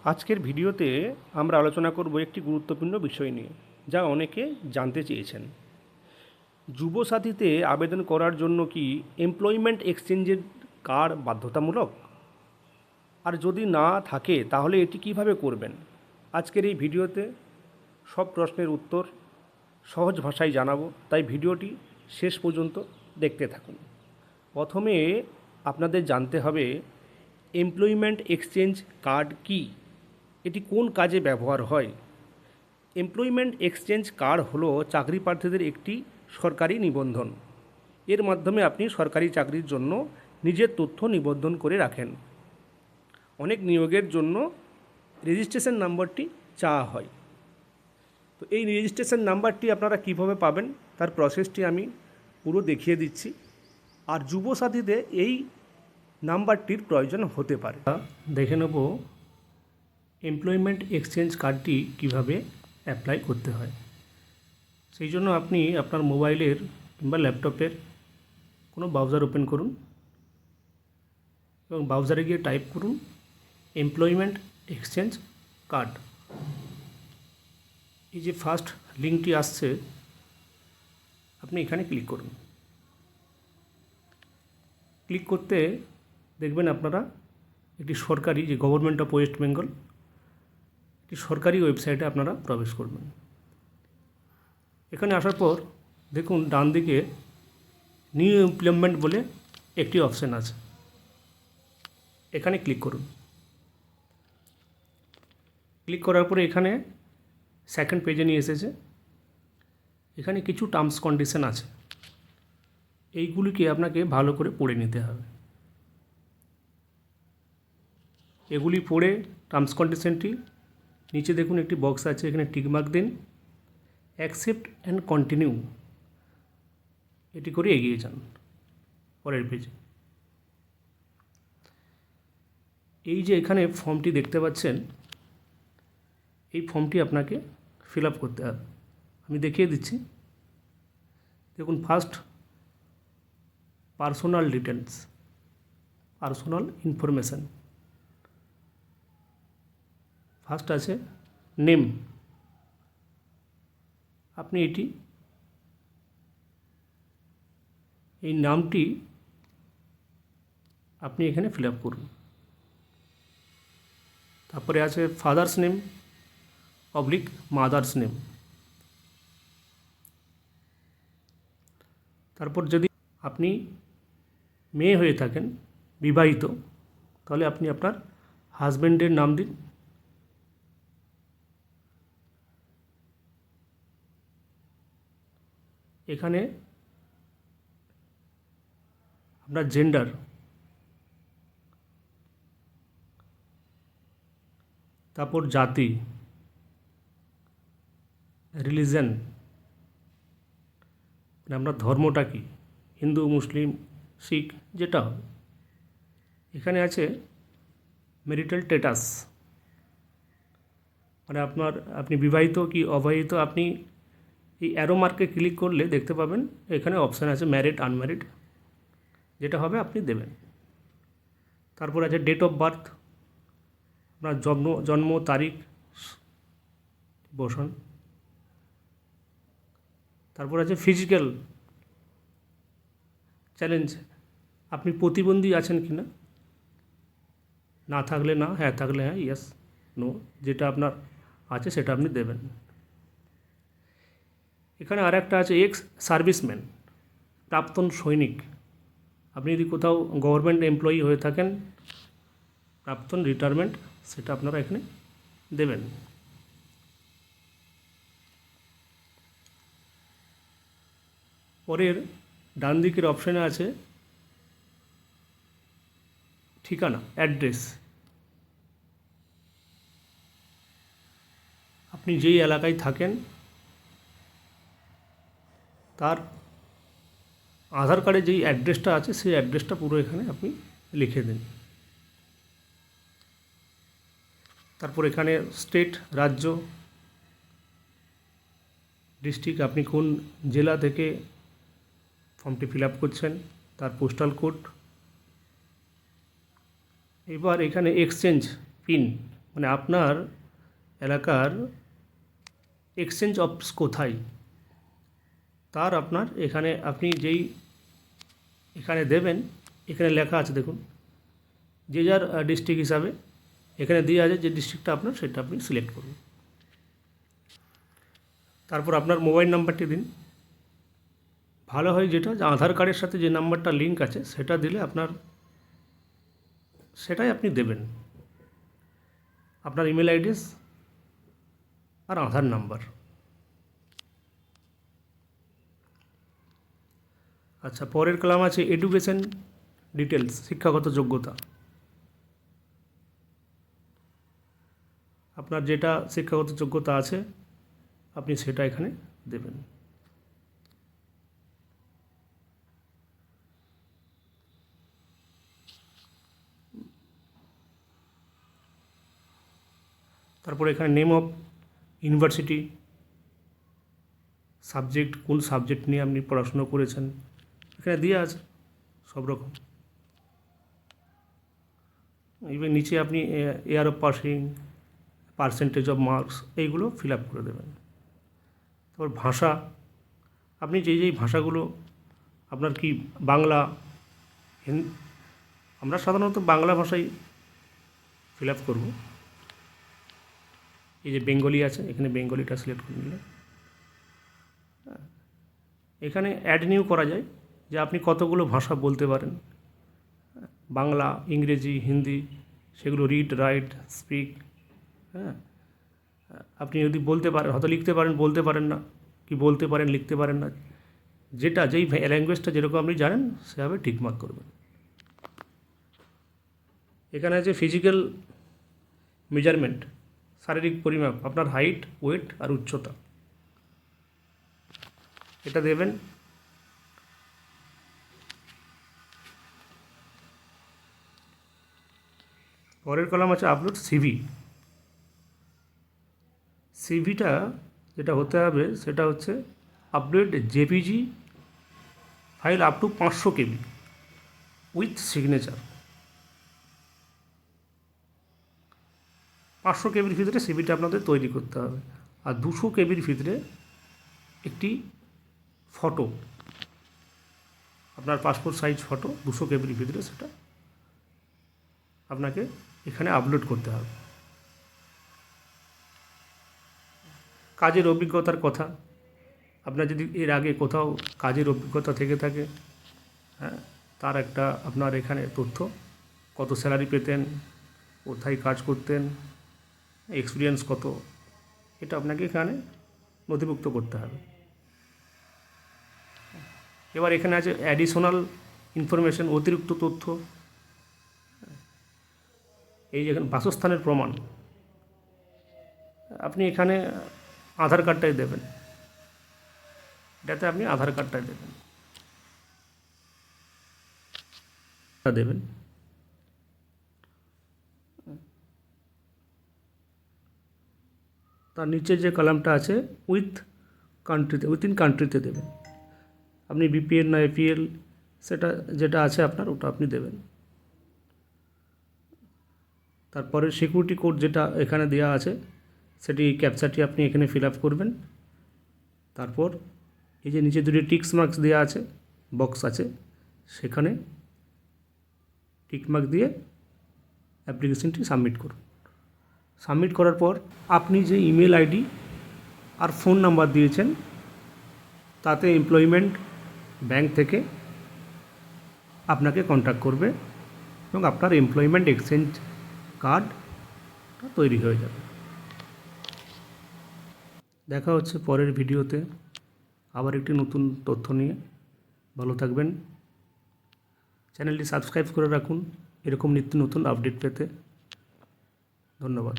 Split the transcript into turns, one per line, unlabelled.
আজকের ভিডিওতে আমরা আলোচনা করব একটি গুরুত্বপূর্ণ বিষয় নিয়ে, যা অনেকে জানতে চেয়েছেন। যুবসাথীতে আবেদন করার জন্য কি এমপ্লয়মেন্ট এক্সচেঞ্জের কার্ড বাধ্যতামূলক? আর যদি না থাকে তাহলে এটি কিভাবে করবেন? আজকের এই ভিডিওতে সব প্রশ্নের উত্তর সহজ ভাষায় জানাবো, তাই ভিডিওটি শেষ পর্যন্ত দেখতে থাকুন। প্রথমে আপনাদের জানতে হবে এমপ্লয়মেন্ট এক্সচেঞ্জ কার্ড কী, এটি কোন কাজে ব্যবহার হয়। এমপ্লয়মেন্ট এক্সচেঞ্জ কার্ড হলো চাকরি প্রার্থীদের একটি সরকারি নিবন্ধন। এর মাধ্যমে আপনি সরকারি চাকরির জন্য নিজের তথ্য নিবন্ধন করে রাখেন। অনেক নিয়োগের জন্য রেজিস্ট্রেশন নাম্বারটি চাওয়া হয়। তো এই রেজিস্ট্রেশন নাম্বারটি আপনারা কিভাবে পাবেন তার প্রসেসটি আমি পুরো দেখিয়ে দিচ্ছি। আর যুবসাথীতে এই নাম্বারটির প্রয়োজন হতে পারে। দেখে নেব এমপ্লয়মেন্ট এক্সচেঞ্জ কার্ডটি কিভাবে অ্যাপ্লাই করতে হয়। সেই জন্য আপনি আপনার মোবাইলের কিংবা ল্যাপটপের কোনো ব্রাউজার ওপেন করুন এবং ব্রাউজারে গিয়ে টাইপ করুন এমপ্লয়মেন্ট এক্সচেঞ্জ কার্ড। এই যে ফার্স্ট লিঙ্কটি আসছে, আপনি এখানে ক্লিক করুন। ক্লিক করতে দেখবেন আপনারা একটি সরকারি, যে গভর্নমেন্ট অফ ওয়েস্ট বেঙ্গল, একটি সরকারি ওয়েবসাইটে আপনারা প্রবেশ করবেন। এখানে আসার পর দেখুন ডান দিকে নিউ এমপ্লয়মেন্ট বলে একটি অপশান আছে, এখানে ক্লিক করুন। ক্লিক করার পরে এখানে সেকেন্ড পেজে নিয়ে এসেছে। এখানে কিছু টার্মস কন্ডিশন আছে, এইগুলিকে আপনাকে ভালো করে পড়ে নিতে হবে। এগুলি পড়ে টার্মস কন্ডিশনটি নিচে দেখুন একটি বক্স আছে, এখানে টিকমার্ক দিন, অ্যাকসেপ্ট অ্যান্ড কন্টিনিউ এটি করে এগিয়ে যান পরের পেজে। এই যে এখানে ফর্মটি দেখতে পাচ্ছেন, এই ফর্মটি আপনাকে ফিল আপ করতে হবে। আমি দেখিয়ে দিচ্ছি। দেখুন first personal details, personal information. First আছে নেম, আপনি এই নামটি আপনি এখানে ফিল আপ করুন। তারপরে আছে father's name oblique mother's name. তারপর যদি আপনি মেয়ে হয়ে থাকেন, বিবাহিত, তাহলে আপনি আপনার হাজব্যান্ডের নাম দিন। এখানে আপনার জেন্ডার, তারপর জাতি, রিলিজন, মানে আপনার ধর্মটা কি, হিন্দু, মুসলিম, শিখ, যেটা হবে। এখানে আছে ম্যারিটাল স্ট্যাটাস, মানে আপনি বিবাহিত কি অবিবাহিত। আপনি এই অ্যারো মার্কে ক্লিক করলে দেখতে পাবেন এখানে অপশান আছে ম্যারিড আনম্যারিড, যেটা হবে আপনি দেবেন। তারপর আছে ডেট অফ বার্থ, আপনার জন্ম তারিখ বসান। তারপর আছে ফিজিক্যাল চ্যালেঞ্জ, আপনি প্রতিবন্ধী আছেন কি না, না থাকলে না, হ্যাঁ থাকলে হ্যাঁ, ইয়েস নো, যেটা আপনার আছে সেটা আপনি দেবেন। এখানে আর একটা আছে এক্স সার্ভিসম্যান, প্রাক্তন সৈনিক। আপনি যদি কোথাও গভর্নমেন্ট এমপ্লয়ি হয়ে থাকেন, প্রাক্তন রিটায়ারমেন্ট, সেটা আপনারা এখানে দেবেন। পরের ডান দিকের অপশানে আছে ঠিকানা, অ্যাড্রেস। আপনি যেই এলাকায় থাকেন তার আধার কার্ডে যেই অ্যাড্রেসটা আছে সেই অ্যাড্রেসটা পুরো এখানে আপনি লিখে দিন। তারপর এখানে স্টেট, রাজ্য, ডিস্ট্রিক্ট, আপনি কোন জেলা থেকে ফর্মটি ফিল আপ করছেন, তার পোস্টাল কোড। এবার এখানে এক্সচেঞ্জ পিন, মানে আপনার এলাকার এক্সচেঞ্জ অফিস কোথায় তার আপনার এখানে আপনি যেই এখানে দেবেন, এখানে লেখা আছে দেখুন, যে যার ডিস্ট্রিক্ট হিসাবে এখানে দিয়ে আছে যে ডিস্ট্রিক্টটা আপনার সেটা আপনি সিলেক্ট করুন। তারপর আপনার মোবাইল নাম্বারটি দিন। ভালো হয় যেটা যে আধার কার্ডের সাথে যে নাম্বারটা লিঙ্ক আছে সেটা দিলে আপনার সেটাই আপনি দেবেন। আপনার ইমেল অ্যাড্রেস আর আধার নাম্বার। আচ্ছা, পরের কলাম আছে এডুকেশন ডিটেলস, শিক্ষাগত যোগ্যতা। আপনার যেটা শিক্ষাগত যোগ্যতা আছে আপনি সেটা এখানে দেবেন। তারপরে এখানে নেম অফ ইউনিভার্সিটি, সাবজেক্ট, কোন সাবজেক্ট নিয়ে আপনি পড়াশুনো করেছেন এখানে দিয়ে আছে সব রকম। এবার নিচে আপনি year of passing, percentage of marks, এইগুলো ফিল আপ করে দেবেন। তারপর ভাষা, আপনি যেই ভাষাগুলো আপনার কি বাংলা, আমরা সাধারণত বাংলা ভাষায় ফিল আপ করবো। এই যে বেঙ্গলি আছে এখানে বেঙ্গলিটা সিলেক্ট করে নিলে এখানে অ্যাড নিউ করা যায় যে আপনি কতগুলো ভাষা বলতে পারেন, বাংলা, ইংরেজি, হিন্দি, সেগুলো রিড, রাইট, স্পিক। হ্যাঁ, আপনি যদি বলতে পারেন, হয়তো লিখতে পারেন, বলতে পারেন না, কি বলতে পারেন লিখতে পারেন না, যেটা যেই ল্যাঙ্গুয়েজটা যেরকম আপনি জানেন সেভাবে টিকমার্ক করবেন। এখানে আছে ফিজিক্যাল মেজারমেন্ট, শারীরিক পরিমাপ, আপনার হাইট, ওয়েট আর উচ্চতা, এটা দেবেন। পরের কলাম আছে আপলোড সিভি। সিভিটা যেটা হতে হবে সেটা হচ্ছে upload JPEG file up to 500 KB with signature. 500 কেবির ভিতরে সিভিটা আপনাদের তৈরি করতে হবে। আর 200 কেবির ভিতরে একটি ফটো, আপনার পাসপোর্ট সাইজ ফটো 200 কেবির ভিতরে সেটা আপনাকে এখানে আপলোড করতে হবে। কাজের অভিজ্ঞতার কথা, আপনার যদি এর আগে কোথাও কাজের অভিজ্ঞতা থেকে থাকে, হ্যাঁ, তার একটা আপনার এখানে তথ্য, কত স্যালারি পেতেন, কোথায় কাজ করতেন, এক্সপিরিয়েন্স কত, এটা আপনাকে এখানে নথিভুক্ত করতে হবে। এবার এখানে আছে অ্যাডিশনাল ইনফরমেশন, অতিরিক্ত তথ্য। এই যে বাসস্থানের প্রমাণ, আপনি এখানে আধার কার্ডটাই দেবেন, এটাতে আপনি আধার কার্ডটাই দেবেন। তার নিচে যে কলামটা আছে উইথ কান্ট্রিতে, উইথিন কান্ট্রিতে দেবেন। আপনি বিপিএল না এপিএল সেটা যেটা আছে আপনার ওটা আপনি দেবেন। তারপরে সিকিউরিটি কোড যেটা এখানে দেওয়া আছে সেটি ক্যাপচারটি আপনি এখানে ফিল আপ করবেন। তারপর এই যে নিচে দুটি টিক্স মার্কস দেওয়া আছে, বক্স আছে, সেখানে টিক মার্ক দিয়ে অ্যাপ্লিকেশনটি সাবমিট করুন। সাবমিট করার পর আপনি যে ইমেল আইডি আর ফোন নাম্বার দিয়েছেন তাতে এমপ্লয়মেন্ট ব্যাংক থেকে আপনাকে কন্ট্যাক্ট করবে এবং আপনার এমপ্লয়মেন্ট এক্সচেঞ্জ কার্ড তৈরি হয়ে যাবে। দেখা হচ্ছে পরের ভিডিওতে আবার একটি নতুন তথ্য নিয়ে। ভালো থাকবেন, চ্যানেলটি সাবস্ক্রাইব করে রাখুন এরকম নিত্য নতুন আপডেট পেতে। ধন্যবাদ।